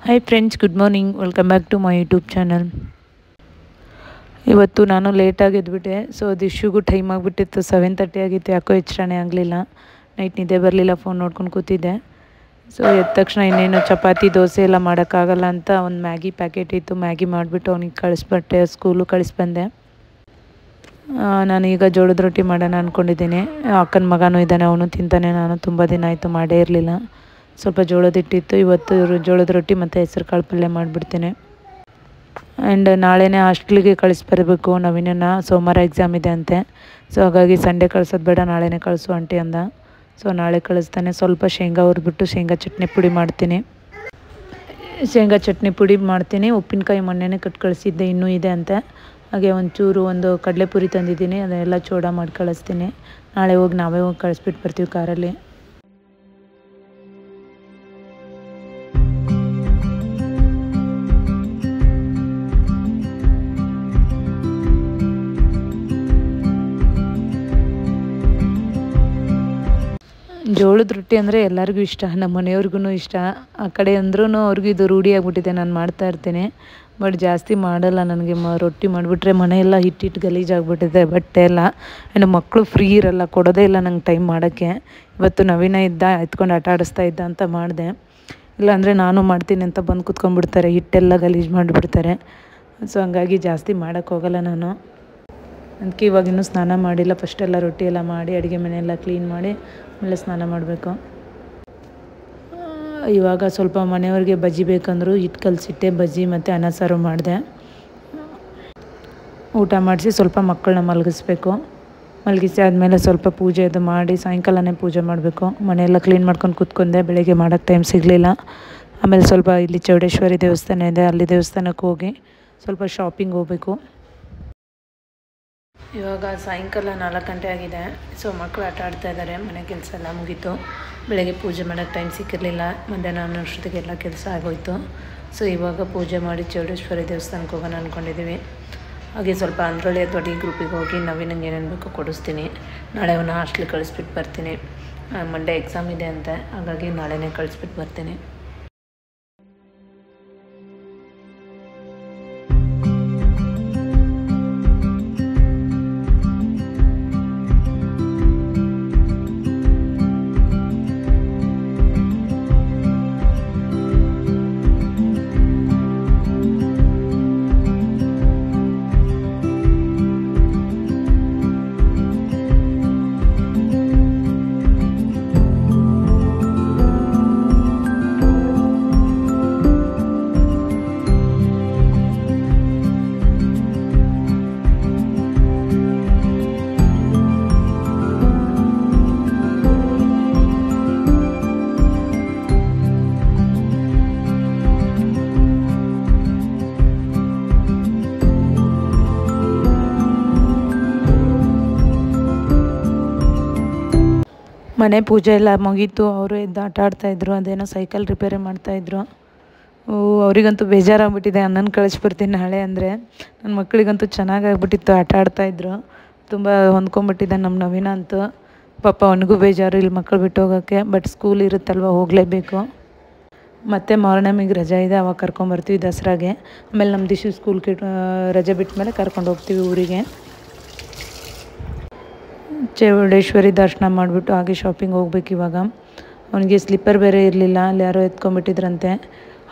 Hi friends, good morning. Welcome back to my YouTube channel. ಇವತ್ತು ನಾನು ಲೇಟಾಗಿ ಎದ್ಬಿಟ್ಟೆ. So ಅದು ಇಶ್ಯೂಗೂ ಟೈಮ್ ಆಗಿಬಿಟ್ಟಿತ್ತು. 7:30 ಆಗಿತ್ತು. ಯಾಕೋ ಎಚ್ಚರನೇ ಆಗಲಿಲ್ಲ. ನೈಟ್ ನಿದ್ದೆ ಬರಲಿಲ್ಲ, ಫೋನ್ ನೋಡ್ಕೊಂಡು ಕೂತಿದ್ದೆ. ಸೊ ಎದ್ದ ತಕ್ಷಣ ಇನ್ನೇನು ಚಪಾತಿ ದೋಸೆ ಎಲ್ಲ ಮಾಡೋಕ್ಕಾಗಲ್ಲ ಅಂತ ಒಂದು ಮ್ಯಾಗಿ ಪ್ಯಾಕೆಟ್ ಇತ್ತು. ಮ್ಯಾಗಿ ಮಾಡಿಬಿಟ್ಟು ಅವನಿಗೆ ಕಳಿಸ್ಬಿಟ್ಟೆ, ಸ್ಕೂಲು ಕಳಿಸ್ಬಂದೆ. ನಾನೀಗ ಜೋಳದ ರೊಟ್ಟಿ ಮಾಡೋಣ ಅಂದ್ಕೊಂಡಿದ್ದೀನಿ. ಅಕ್ಕನ ಮಗನೂ ಇದ್ದಾನೆ, ಅವನು ತಿಂತಾನೆ. ನಾನು ತುಂಬ ದಿನ ಆಯಿತು ಮಾಡೇ ಇರಲಿಲ್ಲ. ಸ್ವಲ್ಪ ಜೋಳದ ಹಿಟ್ಟಿತ್ತು. ಇವತ್ತು ಜೋಳದ ರೊಟ್ಟಿ ಮತ್ತು ಹೆಸರು ಕಾಳು ಪಲ್ಯ ಮಾಡಿಬಿಡ್ತೀನಿ. ಆ್ಯಂಡ್ ನಾಳೆನೇ ಹಾಸ್ಟ್ಲಿಗೆ ಕಳಿಸ್ಬರ್ಬೇಕು ನವೀನನ್ನ. ಸೋಮವಾರ ಎಕ್ಸಾಮ್ ಇದೆ ಅಂತೆ. ಸೊ ಹಾಗಾಗಿ ಸಂಡೇ ಕಳ್ಸೋದು ಬೇಡ, ನಾಳೆನೇ ಕಳಿಸು ಆಂಟಿ ಅಂದ. ಸೊ ನಾಳೆ ಕಳಿಸ್ತಾನೆ. ಸ್ವಲ್ಪ ಶೇಂಗಾ ಹುರಿದ್ಬಿಟ್ಟು ಶೇಂಗಾ ಚಟ್ನಿ ಪುಡಿ ಮಾಡ್ತೀನಿ. ಉಪ್ಪಿನಕಾಯಿ ಮೊನ್ನೆನೇ ಕಟ್ ಕಳಿಸಿದ್ದೆ, ಇನ್ನೂ ಇದೆ ಅಂತೆ. ಹಾಗೆ ಒಂದು ಕಡಲೆಪುರಿ ತಂದಿದ್ದೀನಿ, ಅದನ್ನೆಲ್ಲ ಚೂಡ ಮಾಡಿ ಕಳಿಸ್ತೀನಿ. ನಾಳೆ ನಾವೇ ಹೋಗಿ ಕಳಿಸ್ಬಿಟ್ಟು ಬರ್ತೀವಿ ಕಾರಲ್ಲಿ. ಜೋಳದ ರೊಟ್ಟಿ ಅಂದರೆ ಎಲ್ಲರಿಗೂ ಇಷ್ಟ, ನಮ್ಮ ಮನೆಯವ್ರಿಗೂ ಇಷ್ಟ. ಆ ಕಡೆ ಅಂದ್ರೂ ಅವ್ರಿಗೂ ಇದು ರೂಢಿ ಆಗಿಬಿಟ್ಟಿದೆ, ನಾನು ಮಾಡ್ತಾ ಇರ್ತೀನಿ. ಬಟ್ ಜಾಸ್ತಿ ಮಾಡಲ್ಲ. ನನಗೆ ರೊಟ್ಟಿ ಮಾಡಿಬಿಟ್ರೆ ಮನೆಯೆಲ್ಲ ಹಿಟ್ಟಿಟ್ಟು ಗಲೀಜಾಗ್ಬಿಟ್ಟಿದೆ, ಬಟ್ಟೆ ಎಲ್ಲ. ಆ್ಯಂಡ್ ಮಕ್ಕಳು ಫ್ರೀ ಇರಲ್ಲ, ಕೊಡೋದೇ ಇಲ್ಲ ನಂಗೆ ಟೈಮ್ ಮಾಡೋಕ್ಕೆ. ಇವತ್ತು ನವೀನ ಇದ್ದ, ಎತ್ಕೊಂಡು ಆಟ ಆಡಿಸ್ತಾ ಇದ್ದ ಅಂತ ಮಾಡಿದೆ. ಇಲ್ಲಾಂದರೆ ನಾನು ಮಾಡ್ತೀನಿ ಅಂತ ಬಂದು ಕುತ್ಕೊಂಡ್ಬಿಡ್ತಾರೆ, ಹಿಟ್ಟೆಲ್ಲ ಗಲೀಜು ಮಾಡಿಬಿಡ್ತಾರೆ. ಸೊ ಹಂಗಾಗಿ ಜಾಸ್ತಿ ಮಾಡೋಕ್ಕೋಗಲ್ಲ ನಾನು. ಅದಕ್ಕೆ ಇವಾಗ ಇನ್ನೂ ಸ್ನಾನ ಮಾಡಿಲ್ಲ. ಫಸ್ಟೆಲ್ಲ ರೊಟ್ಟಿ ಎಲ್ಲ ಮಾಡಿ ಅಡುಗೆ ಮನೆಯೆಲ್ಲ ಕ್ಲೀನ್ ಮಾಡಿ ಆಮೇಲೆ ಸ್ನಾನ ಮಾಡಬೇಕು. ಇವಾಗ ಸ್ವಲ್ಪ ಮನೆಯವ್ರಿಗೆ ಬಜ್ಜಿ ಬೇಕಂದ್ರು ಹಿಟ್ಟು ಕಲಸಿಟ್ಟೆ. ಬಜ್ಜಿ ಮತ್ತು ಅನ್ನ ಸಾರು ಮಾಡಿದೆ. ಊಟ ಮಾಡಿಸಿ ಸ್ವಲ್ಪ ಮಕ್ಕಳನ್ನ ಮಲಗಿಸಿ ಆದಮೇಲೆ ಸ್ವಲ್ಪ ಪೂಜೆ ಅದು ಮಾಡಿ ಸಾಯಂಕಾಲನೇ ಪೂಜೆ ಮಾಡಬೇಕು. ಮನೆಯೆಲ್ಲ ಕ್ಲೀನ್ ಮಾಡ್ಕೊಂಡು ಕೂತ್ಕೊಂಡೆ. ಬೆಳಗ್ಗೆ ಮಾಡೋಕ್ಕೆ ಟೈಮ್ ಸಿಗಲಿಲ್ಲ. ಆಮೇಲೆ ಸ್ವಲ್ಪ ಇಲ್ಲಿ ಚೌಡೇಶ್ವರಿ ದೇವಸ್ಥಾನ ಇದೆ, ಅಲ್ಲಿ ದೇವಸ್ಥಾನಕ್ಕೆ ಹೋಗಿ ಸ್ವಲ್ಪ ಶಾಪಿಂಗ್ ಹೋಗಬೇಕು. ಇವಾಗ ಸಾಯಂಕಾಲ 4 ಗಂಟೆ ಆಗಿದೆ. ಸೊ ಮಕ್ಕಳು ಆಟ ಆಡ್ತಾ ಇದ್ದಾರೆ. ಮನೆ ಕೆಲಸ ಎಲ್ಲ ಮುಗೀತು. ಬೆಳಗ್ಗೆ ಪೂಜೆ ಮಾಡೋಕ್ಕೆ ಟೈಮ್ ಸಿಕ್ಕಿರಲಿಲ್ಲ. ಮಧ್ಯಾಹ್ನ ಅನ್ನೋಷ್ಟೊತ್ತಿಗೆ ಎಲ್ಲ ಕೆಲಸ ಆಗೋಯಿತು. ಸೊ ಇವಾಗ ಪೂಜೆ ಮಾಡಿ ಚೌಡೇಶ್ವರಿ ದೇವಸ್ಥಾನಕ್ಕೆ ಹೋಗೋಣ ಅಂದ್ಕೊಂಡಿದ್ದೀವಿ. ಹಾಗೆ ಸ್ವಲ್ಪ ಅಂದ್ರಳ್ಳಿ ದೊಡ್ಡ ಗ್ರೂಪಿಗೆ ಹೋಗಿ ನವೀನಂಗೆ ಏನೇನು ಬೇಕೋ ಕೊಡಿಸ್ತೀನಿ. ನಾಳೆ ಅವನ್ನ ಹಾಸ್ಟ್ಲಿಗೆ ಕಳಿಸ್ಬಿಟ್ಟು ಬರ್ತೀನಿ. ಮಂಡೇ ಎಕ್ಸಾಮ್ ಇದೆ ಅಂತೆ, ಹಾಗಾಗಿ ನಾಳೆನೇ ಕಳಿಸ್ಬಿಟ್ಟು ಬರ್ತೀನಿ. ಮನೆ ಪೂಜೆ ಎಲ್ಲ ಮುಗೀತು. ಅವರು ಎದ್ದು ಆಟ ಆಡ್ತಾಯಿದ್ರು. ಅದೇನೋ ಸೈಕಲ್ ರಿಪೇರಿ ಮಾಡ್ತಾಯಿದ್ರು. ಅವರಿಗಂತೂ ಬೇಜಾರಾಗ್ಬಿಟ್ಟಿದೆ. ಅಣ್ಣನ ಕಳಿಸ್ಬಿಡ್ತೀನಿ ನಾಳೆ ಅಂದರೆ. ನನ್ನ ಮಕ್ಕಳಿಗಂತೂ ಚೆನ್ನಾಗಾಗ್ಬಿಟ್ಟಿತ್ತು, ಆಟ ಆಡ್ತಾಯಿದ್ರು. ತುಂಬ ಹೊಂದ್ಕೊಂಡ್ಬಿಟ್ಟಿದ್ದೆ ನಮ್ಮ ನವೀನ ಅಂತೂ. ಪಾಪ ಅವನಿಗೂ ಬೇಜಾರು ಇಲ್ಲಿ ಮಕ್ಕಳು ಬಿಟ್ಟು ಹೋಗೋಕ್ಕೆ. ಬಟ್ ಸ್ಕೂಲ್ ಇರುತ್ತಲ್ವ, ಹೋಗಲೇಬೇಕು. ಮತ್ತು ಮಾರ್ನಮಿಗೆ ರಜೆ ಇದೆ, ಅವಾಗ ಕರ್ಕೊಂಬರ್ತೀವಿ ದಸರಾಗೆ. ಆಮೇಲೆ ನಮ್ಮ ದಿಶು ಸ್ಕೂಲ್ ರಜೆ ಬಿಟ್ಟ ಮೇಲೆ ಕರ್ಕೊಂಡು ಹೋಗ್ತೀವಿ ಊರಿಗೆ. ಚೌಡೇಶ್ವರಿ ದರ್ಶನ ಮಾಡಿಬಿಟ್ಟು ಹಾಗೆ ಶಾಪಿಂಗ್ ಹೋಗ್ಬೇಕು ಇವಾಗ. ಅವನಿಗೆ ಸ್ಲಿಪ್ಪರ್ ಬೇರೆ ಇರಲಿಲ್ಲ, ಅಲ್ಲಿ ಯಾರೋ ಎತ್ಕೊಂಡ್ಬಿಟ್ಟಿದ್ರಂತೆ.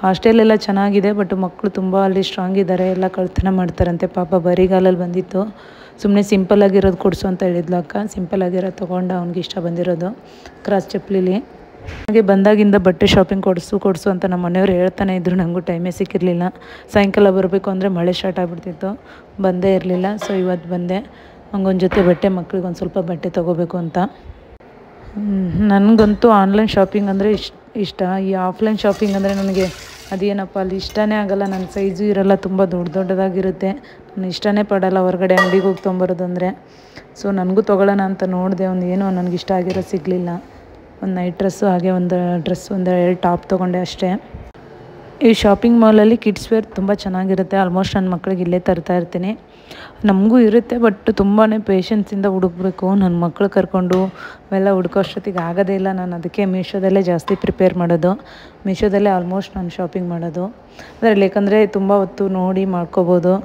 ಹಾಸ್ಟೆಲೆಲ್ಲ ಚೆನ್ನಾಗಿದೆ, ಬಟ್ ಮಕ್ಕಳು ತುಂಬ ಅಲ್ಲಿ ಸ್ಟ್ರಾಂಗ್ ಇದ್ದಾರೆ, ಎಲ್ಲ ಕಳ್ತನ ಮಾಡ್ತಾರಂತೆ. ಪಾಪ ಬರಿಗಾಲಲ್ಲಿ ಬಂದಿತ್ತು. ಸುಮ್ಮನೆ ಸಿಂಪಲ್ಲಾಗಿರೋದು ಕೊಡಿಸು ಅಂತ ಹೇಳಿದ್ಲು ಅಕ್ಕ. ಸಿಂಪಲ್ಲಾಗಿರೋದು ತೊಗೊಂಡು ಅವ್ನಿಗೆ ಇಷ್ಟ ಬಂದಿರೋದು ಕ್ರಾಸ್ ಚಪ್ಪಲಿಲಿ. ಹಾಗೆ ಬಂದಾಗಿಂದ ಬಟ್ಟೆ ಶಾಪಿಂಗ್ ಕೊಡಿಸು ಅಂತ ನಮ್ಮ ಮನೆಯವ್ರು ಹೇಳ್ತಾನೆ ಇದ್ದರು. ನನಗೂ ಟೈಮೇ ಸಿಕ್ಕಿರಲಿಲ್ಲ. ಸಾಯಂಕಾಲ ಬರಬೇಕು ಅಂದರೆ ಮಳೆ ಸ್ಟಾರ್ಟ್ ಆಗಿಬಿಡ್ತಿತ್ತು, ಬಂದೇ ಇರಲಿಲ್ಲ. ಸೊ ಇವತ್ತು ಬಂದೆ. ಹಂಗೊಂದು ಜೊತೆ ಬಟ್ಟೆ, ಮಕ್ಳಿಗೆ ಒಂದು ಸ್ವಲ್ಪ ಬಟ್ಟೆ ತೊಗೋಬೇಕು ಅಂತ. ನನಗಂತೂ ಆನ್ಲೈನ್ ಶಾಪಿಂಗ್ ಅಂದರೆ ಇಷ್ಟ. ಈ ಆಫ್ಲೈನ್ ಶಾಪಿಂಗ್ ಅಂದರೆ ನನಗೆ ಅದೇನಪ್ಪ ಅಲ್ಲಿ ಇಷ್ಟನೇ ಆಗೋಲ್ಲ. ನನ್ನ ಸೈಜು ಇರೋಲ್ಲ, ತುಂಬ ದೊಡ್ಡದಾಗಿರುತ್ತೆ. ನಾನು ಇಷ್ಟನೇ ಪಡೋಲ್ಲ ಹೊರಗಡೆ ಅಂಗಡಿಗೆ ಹೋಗಿ ತೊಗೊಂಬರೋದು ಅಂದರೆ. ಸೊ ನನಗೂ ತೊಗೊಳ್ಳೋಣ ಅಂತ ನೋಡಿದೆ. ಏನೋ ನನಗೆ ಇಷ್ಟ ಆಗಿರೋ ಸಿಗಲಿಲ್ಲ. ಒಂದು ನೈಟ್ ಡ್ರೆಸ್ಸು, ಹಾಗೆ ಒಂದು ಡ್ರೆಸ್, 2 ಟಾಪ್ ತೊಗೊಂಡೆ ಅಷ್ಟೇ. ಈ ಶಾಪಿಂಗ್ ಮಾಲಲ್ಲಿ ಕಿಡ್ಸ್ ವೇರ್ ತುಂಬ ಚೆನ್ನಾಗಿರುತ್ತೆ. ಆಲ್ಮೋಸ್ಟ್ ನನ್ನ ಮಕ್ಕಳಿಗೆ ಇಲ್ಲೇ ತರ್ತಾ ಇರ್ತೀನಿ. ನಮಗೂ ಇರುತ್ತೆ, ಬಟ್ ತುಂಬಾ ಪೇಷನ್ಸಿಂದ ಹುಡುಕಬೇಕು. ನನ್ನ ಮಕ್ಕಳು ಕರ್ಕೊಂಡು ಅವೆಲ್ಲ ಹುಡುಕೋ ಅಷ್ಟೊತ್ತಿಗೆ ಆಗೋದೇ ಇಲ್ಲ. ನಾನು ಅದಕ್ಕೆ ಮೀಶೋದಲ್ಲೇ ಜಾಸ್ತಿ ಪ್ರಿಪೇರ್ ಮಾಡೋದು. ಮೀಶೋದಲ್ಲೇ ಆಲ್ಮೋಸ್ಟ್ ನಾನು ಶಾಪಿಂಗ್ ಮಾಡೋದು ಅದರಲ್ಲಿ. ಯಾಕಂದರೆ ತುಂಬ ಹೊತ್ತು ನೋಡಿ ಮಾಡ್ಕೋಬೋದು.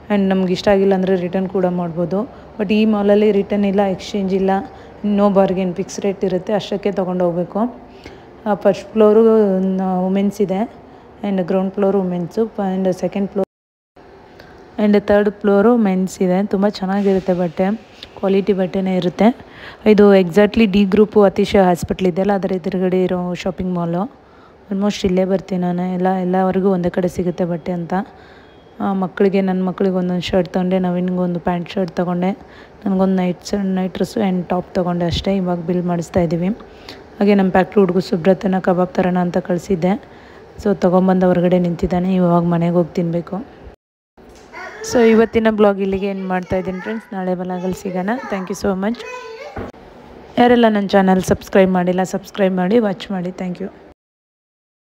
ಆ್ಯಂಡ್ ನಮ್ಗೆ ಇಷ್ಟ ಆಗಿಲ್ಲ ಅಂದರೆ ರಿಟರ್ನ್ ಕೂಡ ಮಾಡ್ಬೋದು. ಬಟ್ ಈ ಮಾಲಲ್ಲಿ ರಿಟರ್ನ್ ಇಲ್ಲ, ಎಕ್ಸ್ಚೇಂಜ್ ಇಲ್ಲ, ನೋ ಬಾರ್ಗೇನ್, ಫಿಕ್ಸ್ ರೇಟ್ ಇರುತ್ತೆ, ಅಷ್ಟಕ್ಕೆ ತೊಗೊಂಡು ಹೋಗಬೇಕು. ಫಸ್ಟ್ ಫ್ಲೋರು ವುಮೆನ್ಸ್ ಇದೆ, and ground floor women's, and second floor and third floor men's ಇದೆ. ತುಂಬ ಚೆನ್ನಾಗಿರುತ್ತೆ ಬಟ್ಟೆ, ಕ್ವಾಲಿಟಿ ಬಟ್ಟೆನೇ ಇರುತ್ತೆ. ಇದು exactly D group Atishaya hospital ಇದೆಯಲ್ಲ, ಅದರ ಎದುರುಗಡೆ ಇರೋ ಶಾಪಿಂಗ್ ಮಾಲು. ಆಲ್ಮೋಸ್ಟ್ ಇಲ್ಲೇ ಬರ್ತೀನಿ ನಾನು. ಎಲ್ಲವರೆಗೂ ಒಂದೇ ಕಡೆ ಸಿಗುತ್ತೆ ಬಟ್ಟೆ ಅಂತ. ಮಕ್ಕಳಿಗೆ, ನನ್ನ ಮಕ್ಕಳಿಗೆ ಒಂದೊಂದು ಶರ್ಟ್ ತೊಗೊಂಡೆ, ನವೀನ್ಗೊಂದು ಪ್ಯಾಂಟ್ ಶರ್ಟ್ ತೊಗೊಂಡೆ, ನನಗೊಂದು ನೈಟ್ ಡ್ರೆಸ್ಸು ಆ್ಯಂಡ್ ಟಾಪ್ ತೊಗೊಂಡೆ ಅಷ್ಟೇ. ಇವಾಗ ಬಿಲ್ ಮಾಡಿಸ್ತಾ ಇದ್ದೀವಿ. ಹಾಗೆ ನಮ್ಮ ಫ್ಯಾಕ್ಟ್ರಿ ಹುಡುಗ ಸುಬ್ರತನ ಕಬಾಬ್ ತರೋಣ ಅಂತ ಕಳಿಸಿದ್ದೆ. ಸೊ ತೊಗೊಂಬಂದು ಹೊರಗಡೆ ನಿಂತಿದ್ದಾನೆ. ಇವಾಗ ಮನೆಗೆ ಹೋಗಿ ತಿನ್ನಬೇಕು. ಸೊ ಇವತ್ತಿನ ಬ್ಲಾಗ್ ಇಲ್ಲಿಗೆ ಏನು ಮಾಡ್ತಾಯಿದ್ದೀನಿ ಫ್ರೆಂಡ್ಸ್. ನಾಳೆ ಬ್ಲಾಗಲ್ಲಿ ಸಿಗೋಣ. Thank you so much. ಯಾರೆಲ್ಲ ನನ್ನ ಚಾನಲ್ ಸಬ್ಸ್ಕ್ರೈಬ್ ಮಾಡಿಲ್ಲ, ಸಬ್ಸ್ಕ್ರೈಬ್ ಮಾಡಿ, ವಾಚ್ ಮಾಡಿ. Thank you.